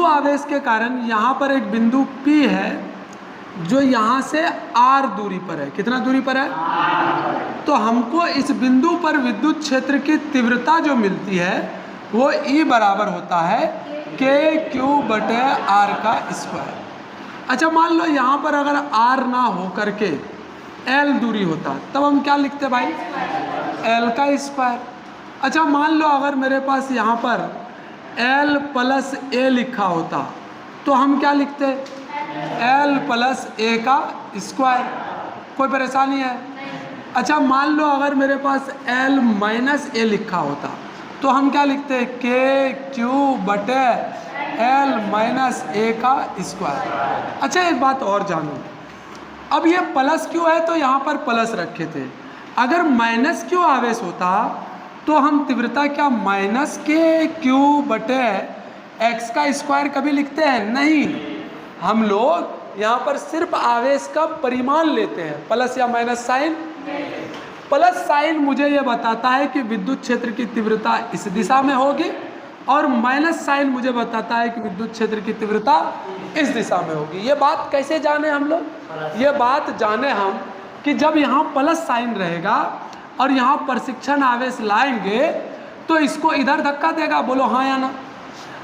आवेश के कारण यहाँ पर एक बिंदु P है जो यहाँ से R दूरी पर है। कितना दूरी पर है? तो हमको इस बिंदु पर विद्युत क्षेत्र की तीव्रता जो मिलती है वो E बराबर होता है KQ/R का स्क्वायर। अच्छा, मान लो यहाँ पर अगर R ना हो करके L दूरी होता तब हम क्या लिखते भाई? L का स्क्वायर। अच्छा, मान लो अगर मेरे पास यहाँ पर L + A लिखा होता तो हम क्या लिखते? L + A का स्क्वायर। कोई परेशानी है? अच्छा, मान लो अगर मेरे पास L - A लिखा होता तो हम क्या लिखते? KQ/L - A का स्क्वायर। अच्छा, एक बात और जानो, अब ये प्लस क्यू है तो यहाँ पर प्लस रखे थे। अगर -Q आवेश होता तो हम तीव्रता क्या -KQ/X का स्क्वायर कभी लिखते हैं? नहीं, हम लोग यहाँ पर सिर्फ आवेश का परिमाण लेते हैं। प्लस या माइनस साइन? प्लस साइन मुझे ये बताता है कि विद्युत क्षेत्र की तीव्रता इस दिशा में होगी और माइनस साइन मुझे बताता है कि विद्युत क्षेत्र की तीव्रता इस दिशा में होगी। ये बात कैसे जाने हम लोग? ये बात जाने हम कि जब यहाँ प्लस साइन रहेगा और यहाँ प्रशिक्षण आवेश लाएंगे तो इसको इधर धक्का देगा, बोलो हाँ या ना।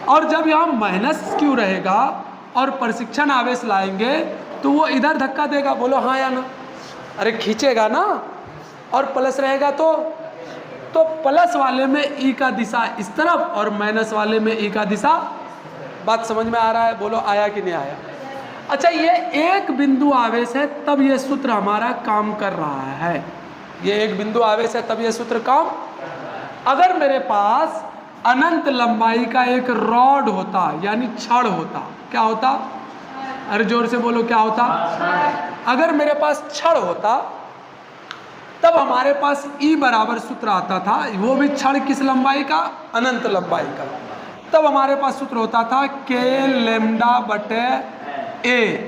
और जब यहाँ -Q रहेगा और प्रशिक्षण आवेश लाएंगे तो वो इधर धक्का देगा, बोलो हाँ या ना। अरे खींचेगा ना। और प्लस रहेगा तो प्लस वाले में E का दिशा इस तरफ और माइनस वाले में E का दिशा। बात समझ में आ रहा है? बोलो आया कि नहीं आया? अच्छा, ये एक बिंदु आवेश है तब ये सूत्र हमारा काम कर रहा है। ये एक बिंदु आवेश है तब ये सूत्र काम। अगर मेरे पास अनंत लंबाई का एक रॉड होता यानी छड़ होता, क्या होता? अरे जोर से बोलो, क्या होता? अगर मेरे पास छड़ होता तब हमारे पास E बराबर सूत्र आता था, वो भी छड़ किस लंबाई का? अनंत लंबाई का। तब हमारे पास सूत्र होता था K λ/A।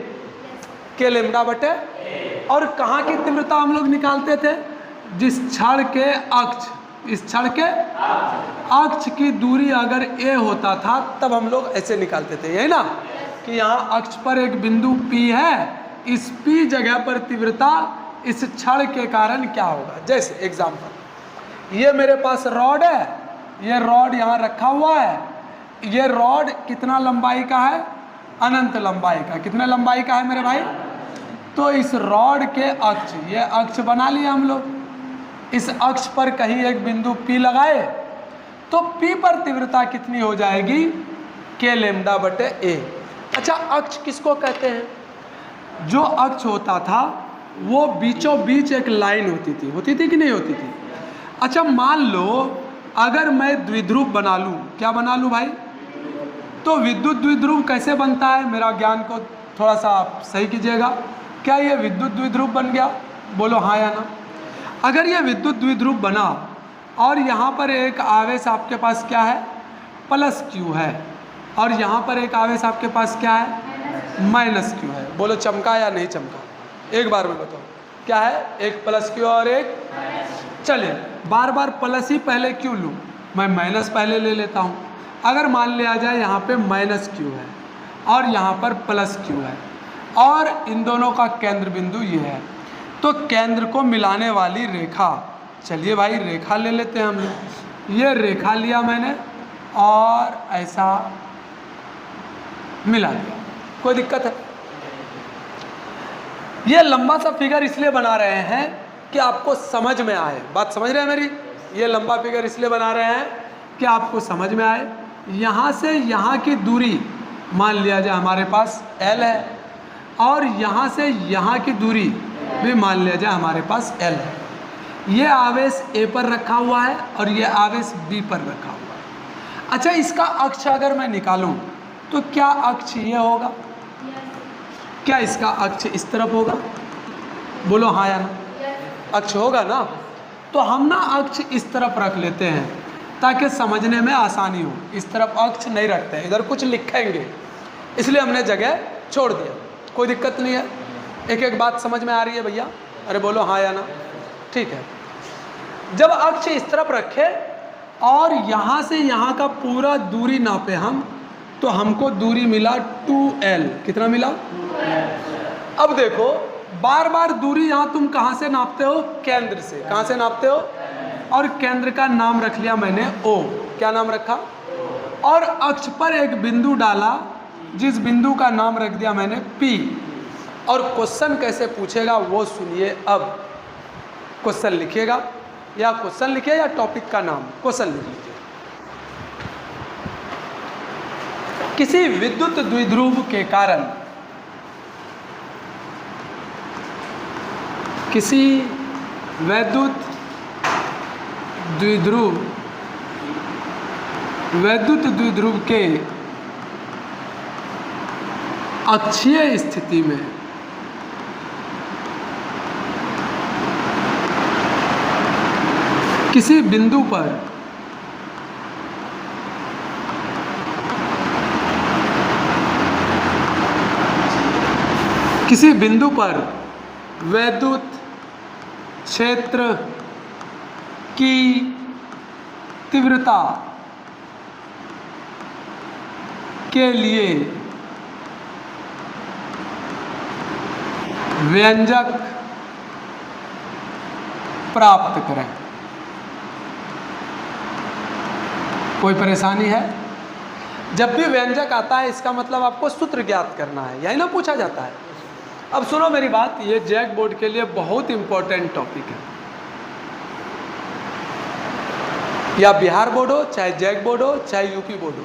और कहाँ की तीव्रता हम लोग निकालते थे? जिस छड़ के अक्ष, इस छड़ के अक्ष की दूरी अगर A होता था तब हम लोग ऐसे निकालते थे, यही ना, कि यहाँ अक्ष पर एक बिंदु P है, इस P जगह पर तीव्रता इस छड़ के कारण क्या होगा। जैसे एग्जाम्पल, ये मेरे पास रॉड है, ये रॉड यहाँ रखा हुआ है, ये रॉड कितना लंबाई का है? अनंत लंबाई का। कितना लंबाई का है मेरे भाई? तो इस रॉड के अक्ष, ये अक्ष बना लिया हम लोग, इस अक्ष पर कहीं एक बिंदु P लगाए तो P पर तीव्रता कितनी हो जाएगी? K λ/A। अच्छा, अक्ष किसको कहते हैं? जो अक्ष होता था वो बीचों बीच एक लाइन होती थी कि नहीं होती थी? अच्छा, मान लो अगर मैं द्विध्रुव बना लूँ, क्या बना लूँ भाई? तो विद्युत द्विध्रुव कैसे बनता है? मेरा ज्ञान को थोड़ा सा आप सही कीजिएगा। क्या ये विद्युत द्विध्रुव बन गया? बोलो हाँ या ना। अगर ये विद्युत द्विध्रुव बना और यहाँ पर एक आवेश आपके पास क्या है? +Q है, और यहाँ पर एक आवेश आपके पास क्या है? -Q है। बोलो चमका या नहीं चमका? एक बार में बताओ, क्या है? एक +Q और एक। चलिए, बार बार प्लस ही पहले क्यों लूँ? मैं माइनस पहले ले लेता हूँ। अगर मान लिया जाए यहाँ पे -Q है और यहाँ पर +Q है और इन दोनों का केंद्र बिंदु ये है, तो केंद्र को मिलाने वाली रेखा, चलिए भाई रेखा ले लेते हैं हम लोग। ये रेखा लिया मैंने और ऐसा मिला दिया। कोई दिक्कत है? ये लंबा सा फिगर इसलिए बना रहे हैं कि आपको समझ में आए। बात समझ रहे हैं मेरी? ये लंबा फिगर इसलिए बना रहे हैं कि आपको समझ में आए। यहाँ से यहाँ की दूरी मान लिया जाए हमारे पास L है और यहाँ से यहाँ की दूरी भी मान लिया जाए हमारे पास L है। ये आवेश A पर रखा हुआ है और ये आवेश B पर रखा हुआ है। अच्छा, इसका अक्ष अगर मैं निकालूं तो क्या अक्ष ये होगा? क्या इसका अक्ष इस तरफ होगा? बोलो हाँ या ना। अक्ष होगा ना। तो हम ना अक्ष इस तरफ रख लेते हैं ताकि समझने में आसानी हो। इस तरफ अक्ष नहीं रखते हैं, इधर कुछ लिखेंगे, इसलिए हमने जगह छोड़ दिया। कोई दिक्कत नहीं है। एक एक बात समझ में आ रही है भैया? अरे बोलो हाँ या ना। ठीक है। जब अक्ष इस तरफ रखे और यहाँ से यहाँ का पूरा दूरी नापे हम, तो हमको दूरी मिला 2l। कितना मिला? अब देखो बार बार दूरी यहाँ तुम कहाँ से नापते हो? केंद्र से। कहाँ से नापते हो? और केंद्र का नाम रख लिया मैंने O। क्या नाम रखा? और अक्ष पर एक बिंदु डाला, जिस बिंदु का नाम रख दिया मैंने P। और क्वेश्चन कैसे पूछेगा वो सुनिए। अब क्वेश्चन लिखिएगा, या क्वेश्चन लिखिए या टॉपिक का नाम, क्वेश्चन लिख लीजिए। किसी विद्युत द्विध्रुव के कारण, किसी वैद्युत द्विध्रुव के अक्षीय स्थिति में किसी बिंदु पर वैद्युत क्षेत्र की तीव्रता के लिए व्यंजक प्राप्त करें। कोई परेशानी है? जब भी व्यंजक आता है इसका मतलब आपको सूत्र ज्ञात करना है, यही ना पूछा जाता है। अब सुनो मेरी बात, ये जैक बोर्ड के लिए बहुत इंपॉर्टेंट टॉपिक है, या बिहार बोर्ड हो, चाहे जैक बोर्ड हो, चाहे यूपी बोर्ड हो,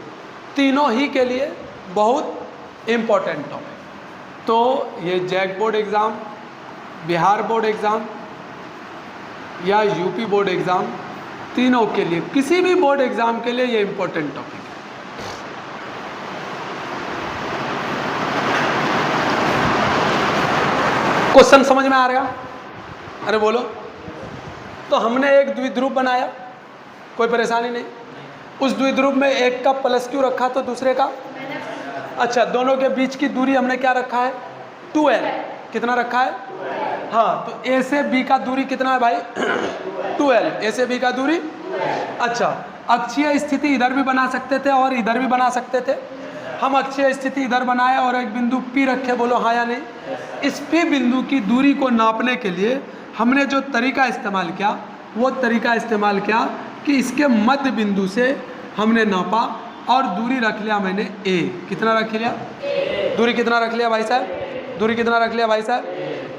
तीनों ही के लिए बहुत इंपॉर्टेंट टॉपिक। तो ये JAC board exam, Bihar board exam या यूपी बोर्ड एग्ज़ाम, तीनों के लिए, किसी भी बोर्ड एग्ज़ाम के लिए ये इंपॉर्टेंट टॉपिक है। क्वेश्चन समझ में आ रहा? अरे बोलो। तो हमने एक द्विध्रुव बनाया, कोई परेशानी नहीं। उस द्विध्रुव में एक का प्लस क्यू रखा तो दूसरे का, अच्छा, दोनों के बीच की दूरी हमने क्या रखा है? 2l। कितना रखा है? हाँ, तो ए से बी का दूरी कितना है भाई? 2l। ए से बी का दूरी, अच्छा, अक्षीय स्थिति इधर भी बना सकते थे और इधर भी बना सकते थे। हम अक्षीय स्थिति इधर बनाए और एक बिंदु P रखे, बोलो हाँ या नहीं। इस P बिंदु की दूरी को नापने के लिए हमने जो तरीका इस्तेमाल किया, वो तरीका इस्तेमाल किया कि इसके मध्य बिंदु से हमने नापा और दूरी रख लिया मैंने A। कितना रख लिया? दूरी कितना रख लिया भाई साहब? दूरी कितना रख लिया भाई साहब?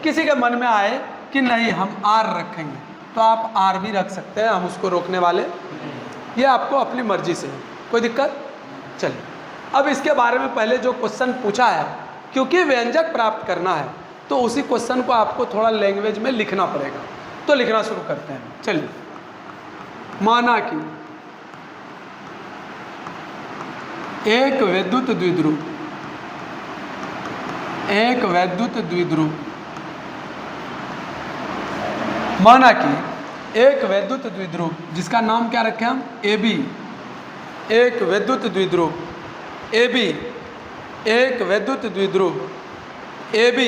किसी के मन में आए कि नहीं हम R रखेंगे तो आप R भी रख सकते हैं, हम उसको रोकने वाले, ये आपको अपनी मर्जी से, कोई दिक्कत? चलिए, अब इसके बारे में पहले जो क्वेश्चन पूछा है, क्योंकि व्यंजक प्राप्त करना है तो उसी क्वेश्चन को आपको थोड़ा लैंग्वेज में लिखना पड़ेगा। तो लिखना शुरू करते हैं। चलिए, माना कि एक वैद्युत द्विध्रुव, माना कि एक वैद्युत द्विध्रुव जिसका नाम क्या रखें हम? AB। एक वैद्युत द्विध्रुव AB, एक वैद्युत द्विध्रुव AB,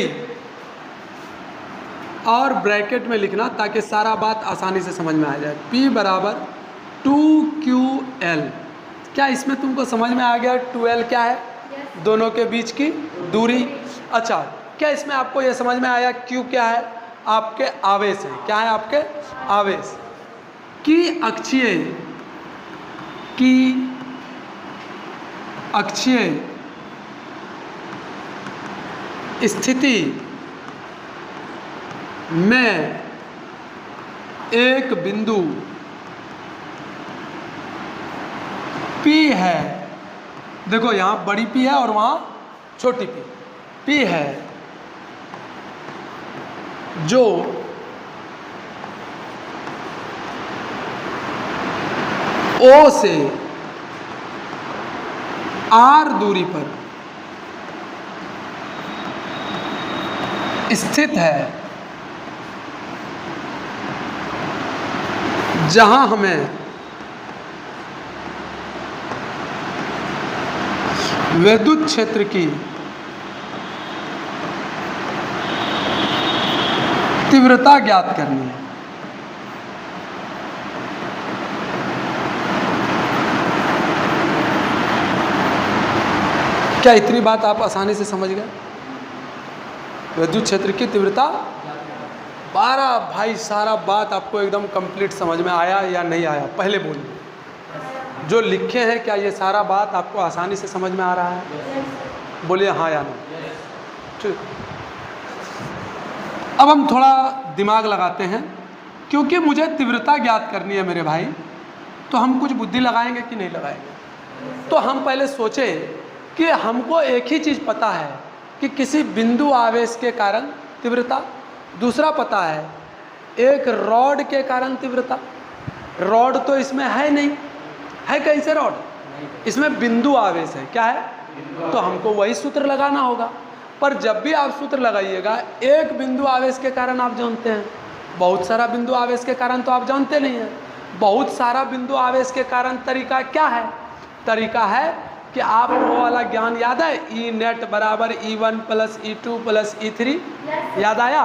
और ब्रैकेट में लिखना ताकि सारा बात आसानी से समझ में आ जाए। P बराबर 2QL। क्या इसमें तुमको समझ में आ गया 2L क्या है? दोनों के बीच की दूरी। अच्छा, क्या इसमें आपको यह समझ में आया Q क्या है? आपके आवेश है। क्या है? आपके आवेश की अक्षीय स्थिति में एक बिंदु P है। देखो यहाँ बड़ी P है और वहाँ छोटी P है, जो O से R दूरी पर स्थित है, जहां हमें विद्युत क्षेत्र की तीव्रता ज्ञात करनी है। क्या इतनी बात आप आसानी से समझ गए? विद्युत क्षेत्र की तीव्रता 12। भाई सारा बात आपको एकदम कंप्लीट समझ में आया या नहीं आया? पहले बोलिए, जो लिखे हैं क्या ये सारा बात आपको आसानी से समझ में आ रहा है? बोलिए हाँ या ना। ठीक, अब हम थोड़ा दिमाग लगाते हैं, क्योंकि मुझे तीव्रता ज्ञात करनी है मेरे भाई, तो हम कुछ बुद्धि लगाएंगे कि नहीं लगाएंगे? तो हम पहले सोचे कि हमको एक ही चीज़ पता है कि किसी बिंदु आवेश के कारण तीव्रता, दूसरा पता है एक रॉड के कारण तीव्रता। रॉड तो इसमें है नहीं, है कहीं से रॉड? इसमें बिंदु आवेश है। क्या है? तो हमको वही सूत्र लगाना होगा। पर जब भी आप सूत्र लगाइएगा, एक बिंदु आवेश के कारण आप जानते हैं, बहुत सारा बिंदु आवेश के कारण तो आप जानते नहीं हैं। बहुत सारा बिंदु आवेश के कारण तरीका क्या है? तरीका है कि आप वो वाला ज्ञान याद है, ई नेट बराबर E1 plus E2 plus E3, याद आया?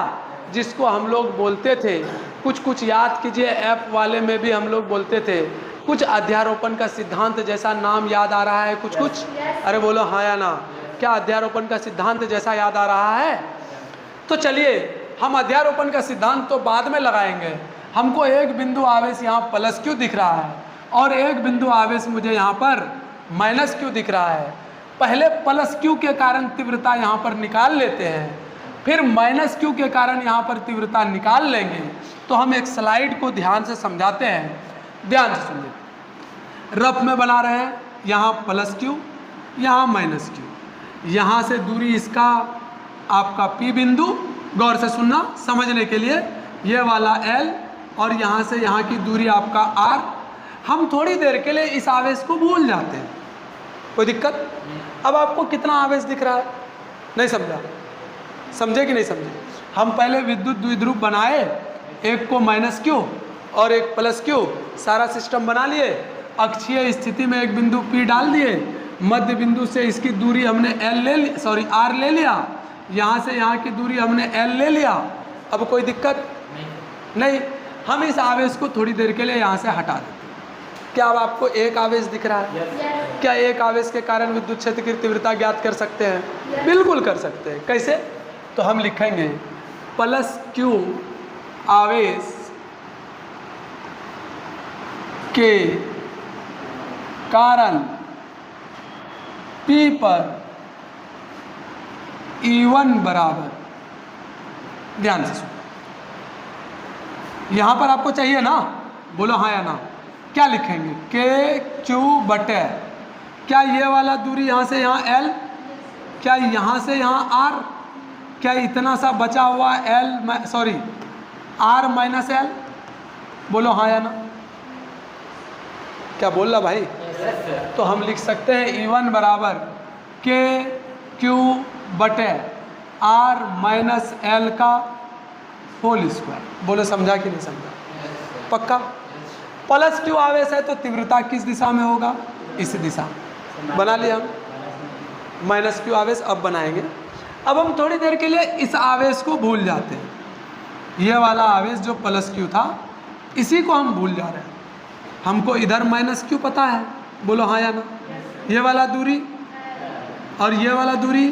जिसको हम लोग बोलते थे, कुछ याद कीजिए, ऐप वाले में भी हम लोग बोलते थे, कुछ अध्यारोपण का सिद्धांत जैसा नाम याद आ रहा है? कुछ अरे बोलो हाँ या ना। क्या अध्यारोपण का सिद्धांत जैसा याद आ रहा है? तो चलिए हम अध्यारोपण का सिद्धांत तो बाद में लगाएंगे। हमको एक बिंदु आवेश यहाँ प्लस क्यों दिख रहा है और एक बिंदु आवेश मुझे यहाँ पर माइनस क्यों दिख रहा है? पहले प्लस क्यू के कारण तीव्रता यहाँ पर निकाल लेते हैं, फिर माइनस क्यू के कारण यहाँ पर तीव्रता निकाल लेंगे। तो हम एक स्लाइड को ध्यान से समझाते हैं, ध्यान से सुनिए। रफ में बना रहे हैं, यहाँ प्लस क्यू, यहाँ माइनस क्यू, यहाँ से दूरी इसका आपका P बिंदु, गौर से सुनना समझने के लिए, ये वाला L, और यहाँ से यहाँ की दूरी आपका R। हम थोड़ी देर के लिए इस आवेश को भूल जाते हैं, कोई दिक्कत? अब आपको कितना आवेश दिख रहा है? नहीं समझा? समझे कि नहीं समझे? हम पहले विद्युत द्विध्रुव बनाए, एक को माइनस क्यू और एक प्लस क्यू, सारा सिस्टम बना लिए। अक्षीय स्थिति में एक बिंदु P डाल दिए, मध्य बिंदु से इसकी दूरी हमने R ले लिया, यहाँ से यहाँ की दूरी हमने L ले लिया। अब कोई दिक्कत नहीं। हम इस आवेश को थोड़ी देर के लिए यहाँ से हटा देते हैं। क्या अब आपको एक आवेश दिख रहा है? क्या एक आवेश के कारण विद्युत क्षेत्र की तीव्रता ज्ञात कर सकते हैं? बिल्कुल कर सकते हैं। कैसे? तो हम लिखेंगे प्लस क्यू आवेश के कारण P पर E1 बराबर, ध्यान से सुनो, यहाँ पर आपको चाहिए ना, बोलो हाँ या ना। क्या लिखेंगे? KQ बटे, क्या ये वाला दूरी यहाँ से यहाँ L, क्या यहाँ से यहाँ R, क्या इतना सा बचा हुआ R माइनस L? बोलो हाँ या ना। क्या बोल रहा भाई? तो हम लिख सकते हैं E1 बराबर KQ बटे R माइनस L का होल स्क्वायर। बोलो समझा कि नहीं समझा? पक्का? प्लस क्यू आवेश है तो तीव्रता किस दिशा में होगा? इस दिशा। बना लिया हम। माइनस क्यू आवेश अब बनाएंगे। अब हम थोड़ी देर के लिए इस आवेश को भूल जाते हैं। यह वाला आवेश जो प्लस क्यू था, इसी को हम भूल जा रहे हैं। हमको इधर माइनस क्यू पता है, बोलो हाँ या ना। ये वाला दूरी और ये वाला दूरी,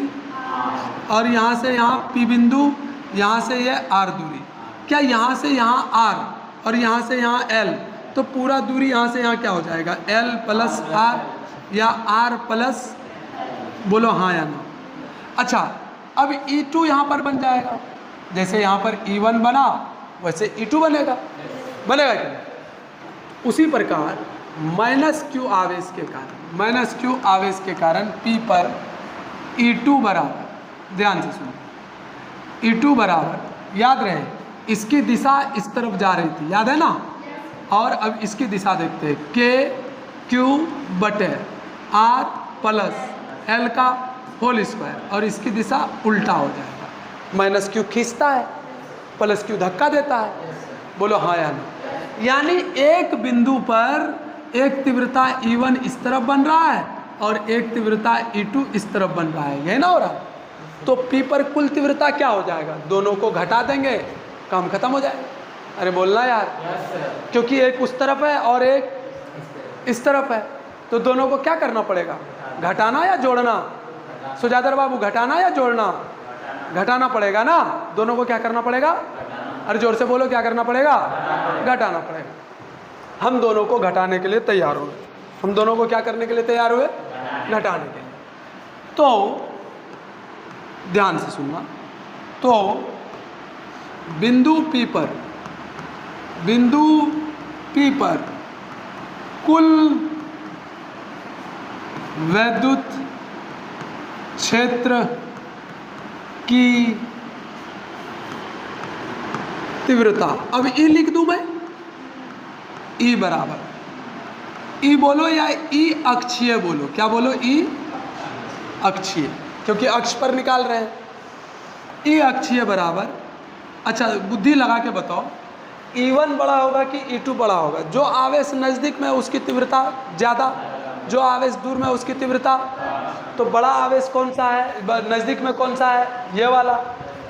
और यहाँ से यहाँ P बिंदु, यहाँ से ये R दूरी। क्या यहाँ से यहाँ R और यहाँ से यहाँ L, तो पूरा दूरी यहाँ से यहाँ क्या हो जाएगा? L प्लस R या R प्लस, बोलो हाँ या ना। अच्छा, अब E2 यहाँ पर बन जाएगा। जैसे यहाँ पर E1 बना वैसे E2 बनेगा, बनेगा क्या? उसी प्रकार माइनस क्यू आवेश के कारण P पर E2 बराबर, ध्यान से सुनो, E2 बराबर, याद रहे इसकी दिशा इस तरफ जा रही थी, याद है ना। और अब इसकी दिशा देखते हैं, KQ बटे R प्लस L का होल स्क्वायर, और इसकी दिशा उल्टा हो जाएगा। माइनस क्यू खींचता है, प्लस क्यू धक्का देता है। बोलो हाँ या ना। यानी एक बिंदु पर एक तीव्रता E1 इस तरफ बन रहा है और एक तीव्रता E2 इस तरफ बन रहा है, यही ना हो रहा। तो P पर कुल तीव्रता क्या हो जाएगा? दोनों को घटा देंगे, काम खत्म हो जाएगा। अरे बोलना यार, क्योंकि एक उस तरफ है और एक इस तरफ है, तो दोनों को क्या करना पड़ेगा? घटाना या जोड़ना? सुजातर बाबू घटाना या जोड़ना? घटाना पड़ेगा ना, दोनों को क्या करना पड़ेगा? अरे जोर से बोलो, क्या करना पड़ेगा? घटाना पड़ेगा। हम दोनों को घटाने के लिए तैयार हुए। हम दोनों को क्या करने के लिए तैयार हुए? घटाने के लिए। तो ध्यान से सुनना। तो बिंदु P पर कुल वैद्युत क्षेत्र की तीव्रता, अब E लिख दूं मैं, E बराबर, E बोलो या E अक्षीय बोलो, क्या बोलो? E अक्षीय, क्योंकि अक्ष पर निकाल रहे हैं। E अक्षीय बराबर, अच्छा बुद्धि लगा के बताओ, E1 बड़ा होगा कि E2 बड़ा होगा? जो आवेश नज़दीक में उसकी तीव्रता ज़्यादा, जो आवेश दूर में उसकी तीव्रता। तो बड़ा आवेश कौन सा है नज़दीक में? कौन सा है? ये वाला।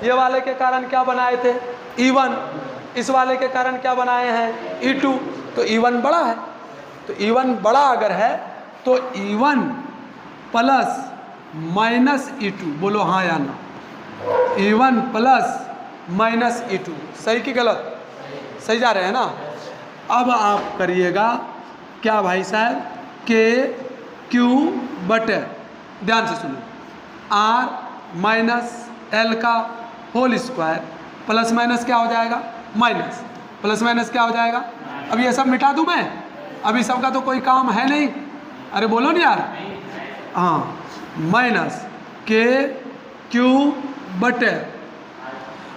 ये वाले के कारण क्या बनाए थे? E1। इस वाले के कारण क्या बनाए हैं? E2। तो E1 बड़ा है। तो E1 बड़ा अगर है तो E1 प्लस माइनस E2, बोलो हाँ या ना? E1 प्लस माइनस E2, सही कि गलत? सही जा रहे हैं ना? अब आप करिएगा क्या भाई साहब? KQ बटे, ध्यान से सुनो, R माइनस L का होल स्क्वायर प्लस माइनस क्या हो जाएगा? माइनस। प्लस माइनस क्या हो जाएगा? अब ये सब मिटा दूं मैं? अभी सबका तो कोई काम है नहीं, अरे बोलो ना यार। हाँ, माइनस KQ बटे,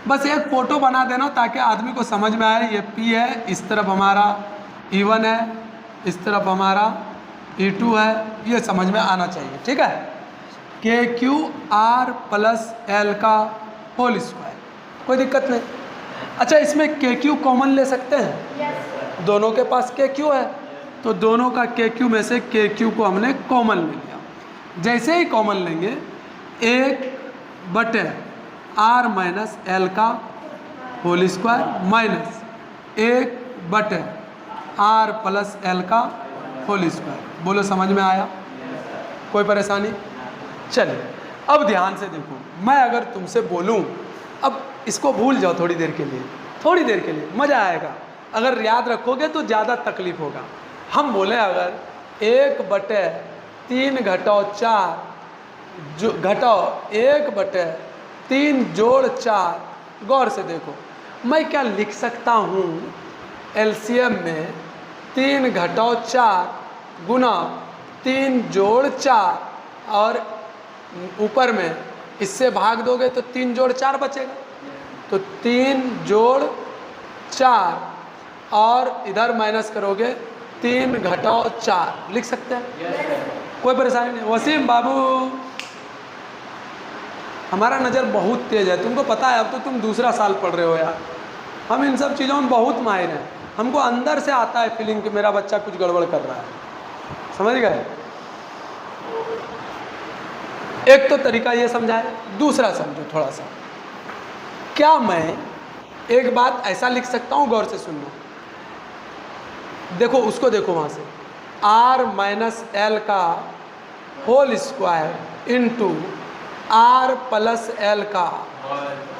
बस एक फोटो बना देना ताकि आदमी को समझ में आए। ये P है, इस तरफ हमारा E1 है, इस तरफ हमारा E2 है, ये समझ में आना चाहिए, ठीक है? KQ R प्लस L का होल स्क्वायर, कोई दिक्कत नहीं। अच्छा, इसमें KQ कॉमन ले सकते हैं? दोनों के पास KQ है, तो दोनों का KQ में से KQ को हमने कॉमन ले लिया। जैसे ही कॉमन लेंगे, 1 बटे R माइनस L का होल स्क्वायर माइनस 1 बटे R प्लस L का होल स्क्वायर। बोलो समझ में आया? कोई परेशानी? चलिए अब ध्यान से देखो, मैं अगर तुमसे बोलूं, अब इसको भूल जाओ थोड़ी देर के लिए, थोड़ी देर के लिए मज़ा आएगा। अगर याद रखोगे तो ज़्यादा तकलीफ होगा। हम बोले अगर 1 बटे 3 घटाओ 4 जो घटाओ 1 बटे 3 जोड़ 4, गौर से देखो मैं क्या लिख सकता हूँ एलसीएम में? 3 घटाओ 4 गुना 3 जोड़ 4 और ऊपर में इससे भाग दोगे तो 3 जोड़ 4 बचेगा। तो 3 जोड़ 4 और इधर माइनस करोगे 3 घटाओ 4, लिख सकते हैं, कोई परेशानी नहीं। वसीम बाबू, हमारा नज़र बहुत तेज़ है, तुमको पता है, अब तो तुम दूसरा साल पढ़ रहे हो यार। हम इन सब चीज़ों में बहुत माहिर हैं, हमको अंदर से आता है फीलिंग कि मेरा बच्चा कुछ गड़बड़ कर रहा है, समझ गए? एक तो तरीका ये समझाए, दूसरा समझो थोड़ा सा। क्या मैं एक बात ऐसा लिख सकता हूँ? गौर से सुनना, देखो उसको, देखो वहाँ से, R माइनस L का whole square into R plus L का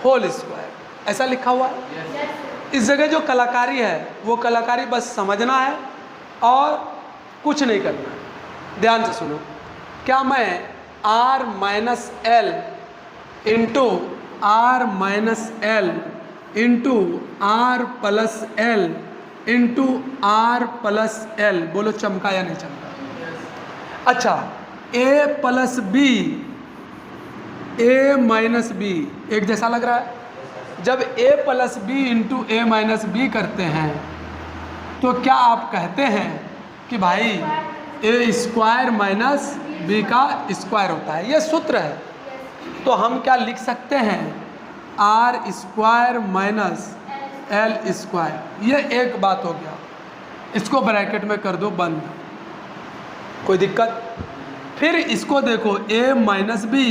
होल स्क्वायर, ऐसा लिखा हुआ है। इस जगह जो कलाकारी है वो कलाकारी बस समझना है और कुछ नहीं करना है। ध्यान से सुनो, क्या मैं R minus L into R minus L into R plus L into R plus L, बोलो चमका या नहीं चमका? अच्छा, A plus B, A minus B एक जैसा लग रहा है? जब A plus B into A minus B करते हैं तो क्या आप कहते हैं कि भाई A स्क्वायर माइनस B का स्क्वायर होता है? ये सूत्र है। तो हम क्या लिख सकते हैं? R square minus L square. ये एक बात हो गया, इसको ब्रैकेट में कर दो बंद, कोई दिक्कत? फिर इसको देखो, A माइनस B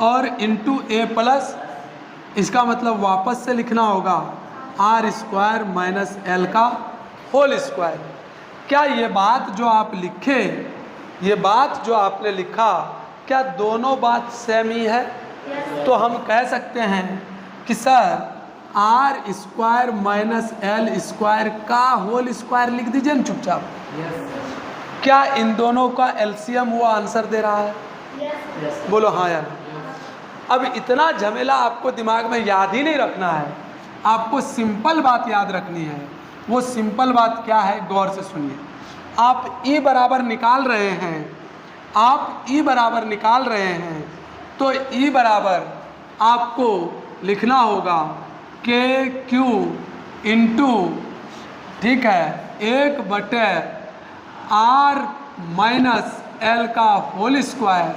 और इंटू A प्लस, इसका मतलब वापस से लिखना होगा R स्क्वायर माइनस L का होल स्क्वायर। क्या ये बात जो आप लिखे, ये बात जो आपने लिखा, क्या दोनों बात सेम ही है? तो हम कह सकते हैं कि sir R square minus L square का होल स्क्वायर लिख दीजिए ना चुपचाप। क्या इन दोनों का एलसीएम वो आंसर दे रहा है? बोलो हाँ या ना। अब इतना झमेला आपको दिमाग में याद ही नहीं रखना है, आपको सिंपल बात याद रखनी है। वो सिंपल बात क्या है, गौर से सुनिए। आप ई बराबर निकाल रहे हैं, आप ई बराबर निकाल रहे हैं, तो ई बराबर आपको लिखना होगा के क्यू इंटू, ठीक है, 1/r माइनस एल का whole square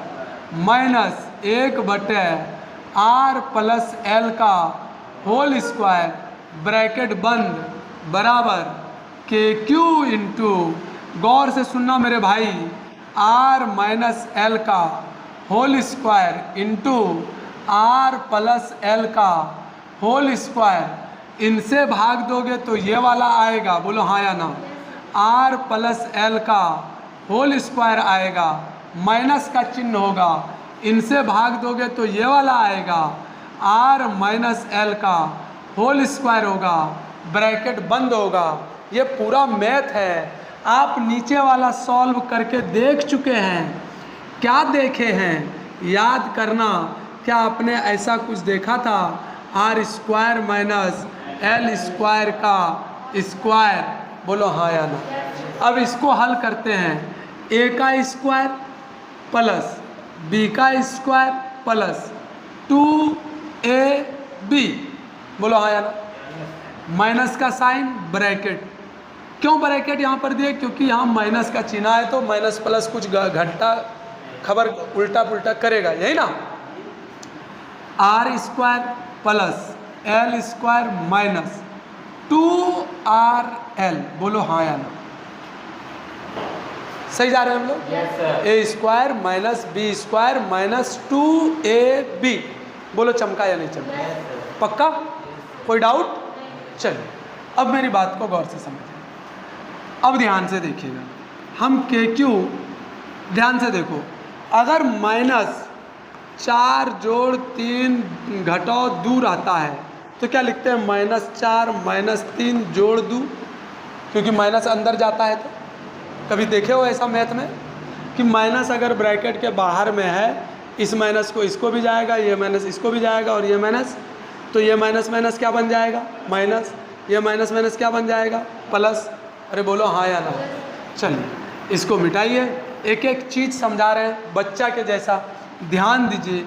minus 1/r plus L का होल स्क्वायर ब्रैकेट बंद बराबर के क्यू इंटू, गौर से सुनना मेरे भाई, r माइनस एल का whole square into r plus L का होल स्क्वायर। इनसे भाग दोगे तो ये वाला आएगा, बोलो हाँ या ना। r प्लस एल का होल स्क्वायर आएगा, माइनस का चिन्ह होगा, इनसे भाग दोगे तो ये वाला आएगा, r माइनस एल का होल स्क्वायर होगा, ब्रैकेट बंद होगा। ये पूरा मैथ है, आप नीचे वाला सॉल्व करके देख चुके हैं। क्या देखे हैं, याद करना। क्या आपने ऐसा कुछ देखा था, R square minus L square का स्क्वायर? बोलो हाँ या ना। अब इसको हल करते हैं, ए का स्क्वायर प्लस बी का स्क्वायर प्लस 2ab, बोलो हाँ या ना। माइनस का साइन, ब्रैकेट। क्यों ब्रैकेट यहाँ पर दिए? क्योंकि यहाँ माइनस का चिन्ह है, तो माइनस प्लस कुछ घंटा खबर उल्टा पुल्टा करेगा, यही ना। R square plus L square minus 2rl, बोलो हाँ या ना। सही जा रहे हैं हम लोग? A square minus B square minus 2ab, बोलो चमका या नहीं चमका? पक्का? कोई डाउट? चलिए अब मेरी बात को गौर से समझिए। अब ध्यान से देखिएगा, हम के क्यू, ध्यान से देखो, अगर माइनस 4 जोड़ 3 घटाओ 2 रहता है तो क्या लिखते हैं? -4 -3 जोड़ 2, क्योंकि माइनस अंदर जाता है। तो कभी देखे हो ऐसा मैथ में कि माइनस अगर ब्रैकेट के बाहर में है, इस माइनस को इसको भी जाएगा, ये माइनस इसको भी जाएगा, और ये माइनस, तो ये माइनस माइनस क्या बन जाएगा? माइनस। ये माइनस माइनस क्या बन जाएगा? प्लस। अरे बोलो हाँ या ना। चलिए इसको मिटाइए, एक एक चीज़ समझा रहे हैं बच्चा के जैसा। ध्यान दीजिए,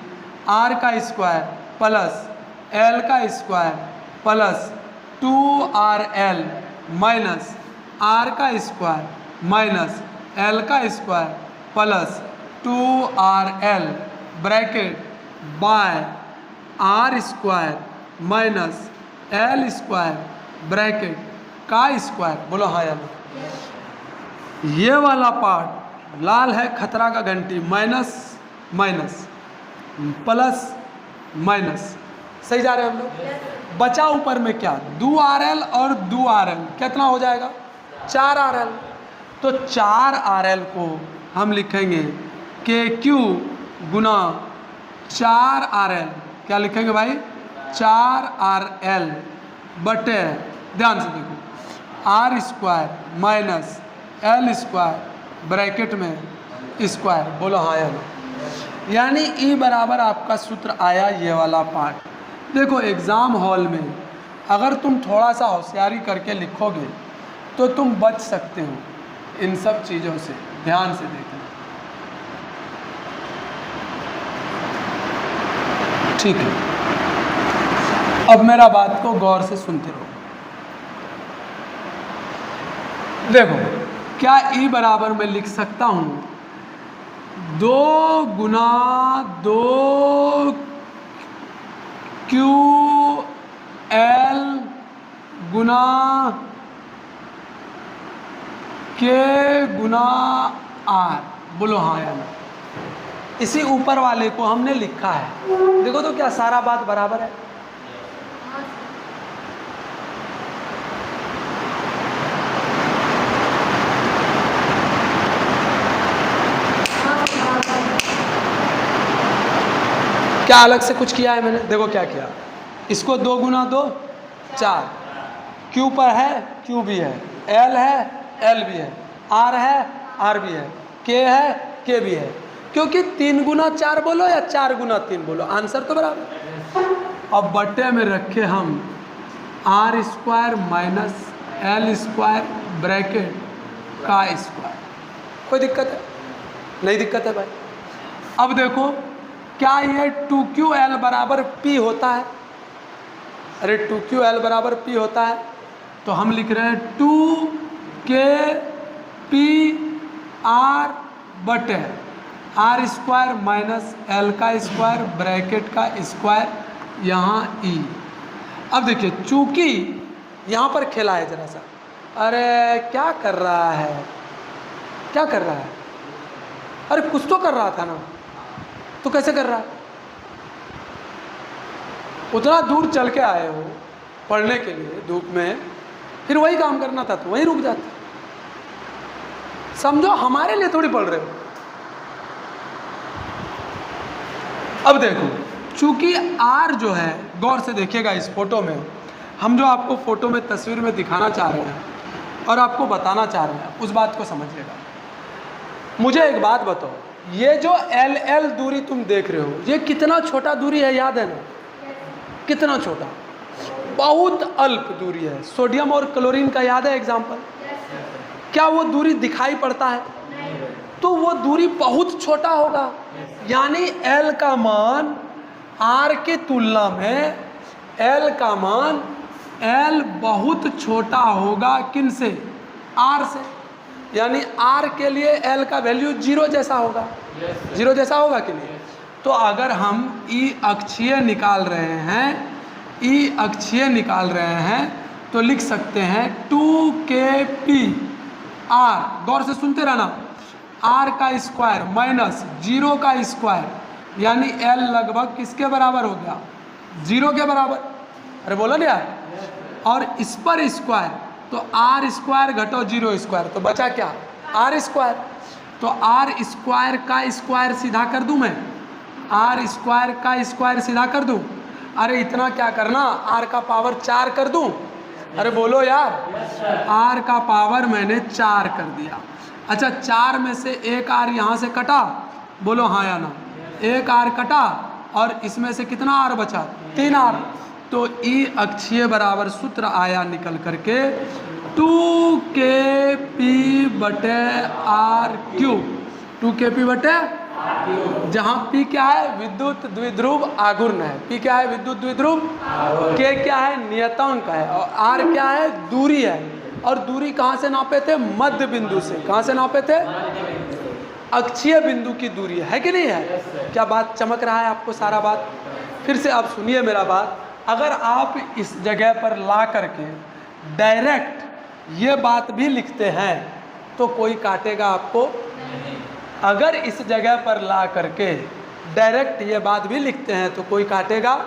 r का स्क्वायर प्लस l का square plus 2rl minus r का स्क्वायर माइनस l का square plus 2rl bracket by r square minus l square bracket का स्क्वायर, बोलो हाँ या ना। ये वाला पार्ट लाल है, खतरा का घंटी, माइनस माइनस प्लस माइनस। सही जा रहे हैं हम लोग? बचा ऊपर में क्या? 2rl और 2rl, कितना हो जाएगा? 4rl। तो 4rl को हम लिखेंगे के क्यू गुना 4rl, क्या लिखेंगे भाई? 4rl बटे, ध्यान से देखो, r square minus l square bracket में स्क्वायर, बोलो हाँ या ना। यानी ई बराबर आपका सूत्र आया, ये वाला पार्ट। देखो एग्ज़ाम हॉल में अगर तुम थोड़ा सा होशियारी करके लिखोगे तो तुम बच सकते हो इन सब चीज़ों से। ध्यान से देखना, ठीक है? अब मेरा बात को गौर से सुनते रहो। देखो, क्या ई बराबर मैं लिख सकता हूँ 2 गुना 2 QL गुना K गुना R, बोलो हाँ या ना। इसी ऊपर वाले को हमने लिखा है, देखो तो क्या सारा बात बराबर है? क्या अलग से कुछ किया है मैंने? देखो क्या किया, इसको 2 गुना 2 4, क्यू पर है क्यू भी है, एल है एल भी है, आर है आर भी है, के है के भी है, क्योंकि 3 गुना 4 बोलो या 4 गुना 3 बोलो, आंसर तो बराबर। अब बट्टे में रखे हम R square minus L square bracket का स्क्वायर। कोई दिक्कत है? नहीं दिक्कत है भाई। अब देखो क्या ये 2QL बराबर P होता है? अरे 2QL बराबर P होता है तो हम लिख रहे हैं 2KP R बटे आर स्क्वायर माइनस एल का स्क्वायर ब्रैकेट का स्क्वायर यहाँ E। अब देखिए चूंकि यहाँ पर खेला है जरा सा, अरे क्या कर रहा है, क्या कर रहा है? अरे कुछ तो कर रहा था ना, तो कैसे कर रहा है? उतना दूर चल के आए हो पढ़ने के लिए धूप में, फिर वही काम करना था तो वहीं रुक जाते। समझो हमारे लिए थोड़ी पढ़ रहे हो। अब देखो चूंकि R जो है, गौर से देखिएगा इस फोटो में, हम जो आपको फोटो में तस्वीर में दिखाना चाह रहे हैं और आपको बताना चाह रहे हैं उस बात को समझिएगा। मुझे एक बात बताओ, ये जो LL दूरी तुम देख रहे हो ये कितना छोटा दूरी है, याद है ना? कितना छोटा, बहुत अल्प दूरी है। सोडियम और क्लोरीन का याद है एग्जाम्पल? क्या वो दूरी दिखाई पड़ता है? तो वो दूरी बहुत छोटा होगा, यानी L का मान R की तुलना में L का मान L बहुत छोटा होगा। किन से? R से। यानी R के लिए L का वैल्यू 0 जैसा होगा, 0 जैसा होगा कि नहीं? तो अगर हम E अक्षीय निकाल रहे हैं, E अक्षीय निकाल रहे हैं तो लिख सकते हैं 2KP R, गौर से सुनते रहना, R का स्क्वायर माइनस 0 का स्क्वायर, यानी L लगभग किसके बराबर हो गया? 0 के बराबर। अरे बोलो ना यार। और इस पर स्क्वायर तो R स्क्वायर घटो 0 स्क्वायर तो बचा क्या? R square. तो R स्क्वायर का स्क्वायर सीधा कर दूं मैं, R स्क्वायर का स्क्वायर सीधा कर दूं। अरे इतना क्या करना, R का पावर 4 कर दूं। अरे बोलो यार, R का पावर मैंने 4 कर दिया। अच्छा 4 में से एक R यहाँ से कटा, बोलो हाँ या ना? एक R कटा और इसमें से कितना R बचा? 3 R। तो E अक्षीय बराबर सूत्र आया निकल करके 2KP बटे R क्यूब, 2KP बटे, जहाँ P क्या है? विद्युत द्विध्रुव आघूर्ण है। P क्या है? विद्युत द्विध्रुव। K क्या है? नियतांक है। और R क्या है? दूरी है। और दूरी कहाँ से नापे थे? मध्य बिंदु से। कहाँ से नापे थे? अक्षीय बिंदु की दूरी है कि नहीं है? क्या बात चमक रहा है आपको सारा बात? फिर से आप सुनिए मेरा बात। अगर आप इस जगह पर ला करके डायरेक्ट ये बात भी लिखते हैं तो कोई काटेगा आपको? अगर इस जगह पर ला करके डायरेक्ट ये बात भी लिखते हैं तो कोई काटेगा?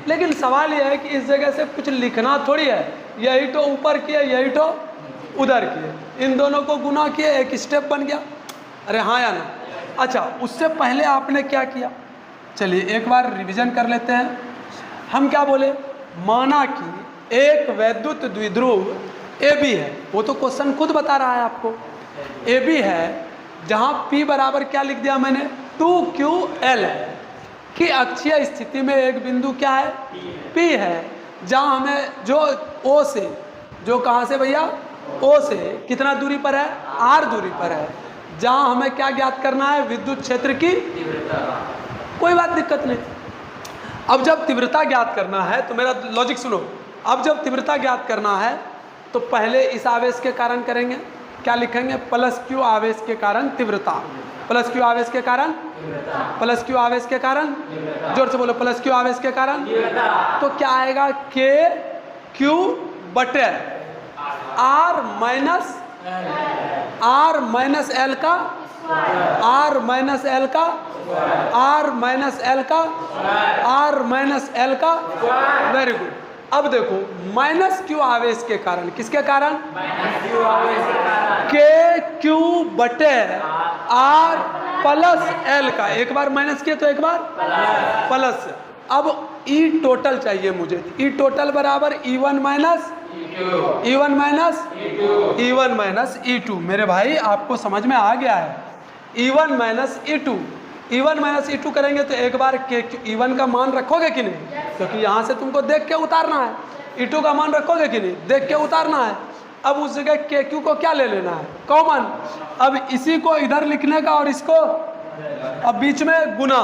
लेकिन सवाल यह है कि इस जगह से कुछ लिखना थोड़ी है, यही तो ऊपर किए यही तो उधर किए, इन दोनों को गुना किए, एक स्टेप बन गया। अरे हाँ या ना? अच्छा उससे पहले आपने क्या किया? चलिए एक बार रिवीजन कर लेते हैं। हम क्या बोले? माना कि एक वैद्युत द्विध्रुव AB है, वो तो क्वेश्चन खुद बता रहा है आपको, AB है, जहाँ P बराबर क्या लिख दिया मैंने? 2QL है कि अक्षीय स्थिति में एक बिंदु क्या है? P है, जहाँ हमें जो O से, जो कहाँ से भैया? O से कितना दूरी पर है? R दूरी पर है, जहाँ हमें क्या ज्ञात करना है? विद्युत क्षेत्र की तीव्रता। कोई बात दिक्कत नहीं। अब जब तीव्रता ज्ञात करना है तो मेरा लॉजिक सुनो, अब जब तीव्रता ज्ञात करना है तो पहले इस आवेश के कारण करेंगे, क्या लिखेंगे? प्लस Q आवेश के कारण तीव्रता, प्लस Q आवेश के कारण, प्लस Q आवेश के कारण, जोर से बोलो, प्लस Q आवेश के कारण। तो क्या आएगा? KQ बटे R माइनस L का, R माइनस L का, R माइनस L का, R माइनस L का। Very good. अब देखो माइनस Q आवेश के कारण, किसके कारण? KQ बटे R प्लस एल का, एक बार माइनस किया तो एक बार प्लस। अब ई टोटल चाहिए मुझे, ई टोटल बराबर E1 minus E1 minus E1 minus E2। मेरे भाई आपको समझ में आ गया है, E1 minus E2, E1 minus E2 करेंगे तो एक बार के E1 का मान रखोगे कि नहीं, क्योंकि यहाँ से तुमको देख के उतारना है। E2 का मान रखोगे कि नहीं, देख के उतारना है। अब उस जगह के क्यू को क्या ले लेना है, कॉमन। अब इसी को इधर लिखने का और इसको अब बीच में गुना,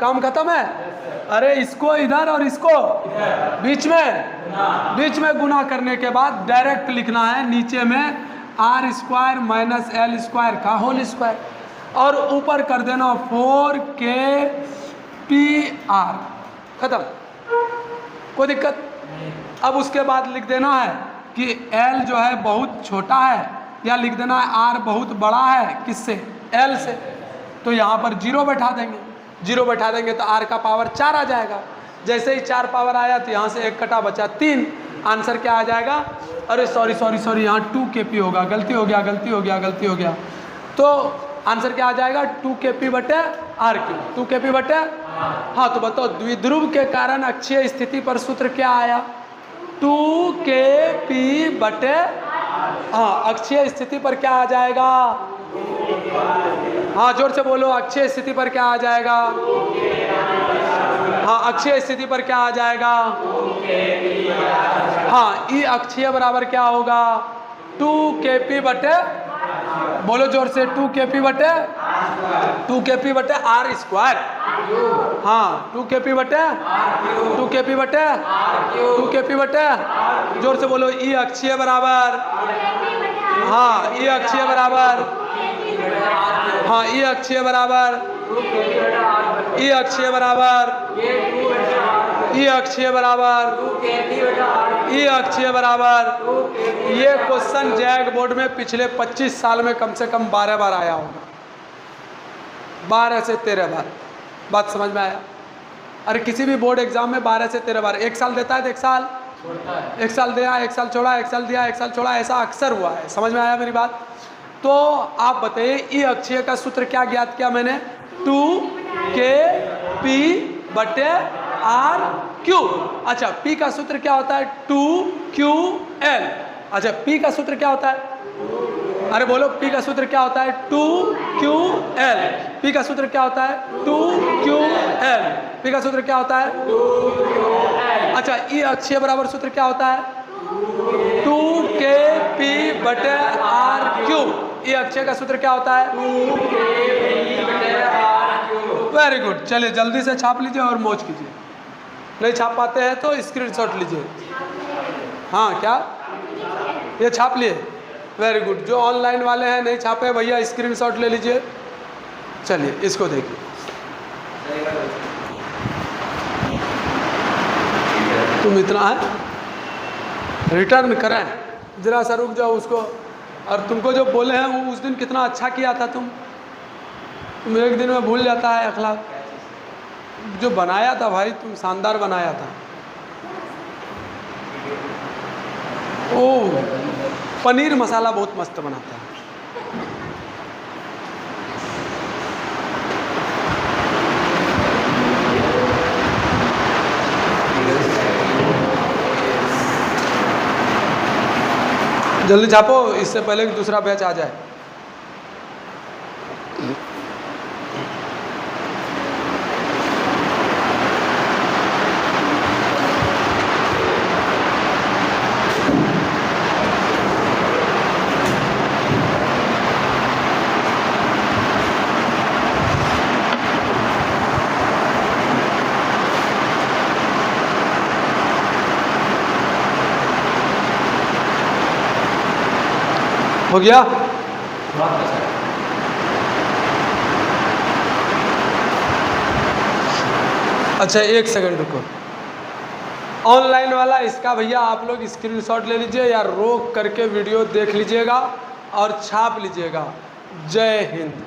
काम खत्म है। अरे इसको इधर और इसको बीच में गुना करने के बाद डायरेक्ट लिखना है नीचे में R square minus L square का होल स्क्वायर, और ऊपर कर देना 4KPR, खत्म, कोई दिक्कत। अब उसके बाद लिख देना है कि L जो है बहुत छोटा है, या लिख देना है R बहुत बड़ा है, किससे, L से। तो यहाँ पर 0 बैठा देंगे, 0 बैठा देंगे तो R का पावर 4 आ जाएगा। जैसे ही 4 पावर आया तो यहाँ से 1 कटा बचा 3, आंसर क्या आ जाएगा, अरे सॉरी यहाँ 2KP होगा, गलती हो गया। तो आंसर क्या आ जाएगा, 2KP बटे RQ, 2KP बटे, हाँ तो बताओ द्विध्रुव के कारण अक्षीय स्थिति पर सूत्र क्या आया, 2KP बटे, हाँ अक्षीय स्थिति पर क्या आ जाएगा, हाँ जोर से बोलो, अक्षीय स्थिति पर क्या आ जाएगा, हाँ अक्षीय स्थिति पर क्या आ जाएगा, हाँ ई अक्षीय बराबर क्या होगा, 2KP बटे, बोलो जोर से, 2KP बटे R स्क्वायर, हाँ 2KP बटे, जोर से बोलो, ई अक्षीय बराबर, हाँ ई अक्षीय बराबर, हाँ ई अक्षीय बराबर, ई अक्षीय बराबर, ई अक्षीय बराबर, ई अक्षीय बराबर। ये क्वेश्चन जैक बोर्ड में पिछले 25 साल में कम से कम 12 बार आया होगा, 12 से 13 बार। बात समझ में आया? अरे किसी भी बोर्ड एग्जाम में 12 से 13 बार, एक साल देता है तो एक साल दिया, एक साल छोड़ा, एक साल दिया, एक साल छोड़ा, ऐसा अक्सर हुआ है। समझ में आया मेरी बात? तो आप बताइए ई अक्षीय का सूत्र क्या ज्ञात किया मैंने, 2KP बटे RQ। अच्छा P का सूत्र क्या होता है, 2QL। अच्छा P का सूत्र क्या होता है, अरे बोलो P का सूत्र क्या होता है, 2QL। P का सूत्र क्या होता है, 2QL। P का सूत्र क्या होता है, 2QL। अच्छा ई अक्षीय बराबर सूत्र क्या होता है, 2KP बटे RQ। ई अक्षय का सूत्र क्या होता है, 2KP बटे RQ। वेरी गुड, चलिए जल्दी से छाप लीजिए और मौज कीजिए। नहीं छाप पाते हैं तो स्क्रीनशॉट लीजिए। हाँ क्या ये छाप लिए, वेरी गुड। जो ऑनलाइन वाले हैं नहीं छापे भैया स्क्रीनशॉट ले लीजिए। चलिए इसको देखिए, तुम इतना है रिटर्न करें, जरा सा रुक जाओ उसको। और तुमको जो बोले हैं वो उस दिन कितना अच्छा किया था तुम एक दिन में भूल जाता है अखलाक। जो बनाया था भाई तुम शानदार बनाया था। ओह पनीर मसाला बहुत मस्त बनाता है। जल्दी छापो इससे पहले कि दूसरा बैच आ जाए। हो गया? अच्छा एक सेकंड रुको। ऑनलाइन वाला इसका भैया आप लोग स्क्रीनशॉट ले लीजिए या रोक करके वीडियो देख लीजिएगा और छाप लीजिएगा। जय हिंद।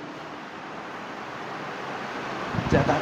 ज़्यादा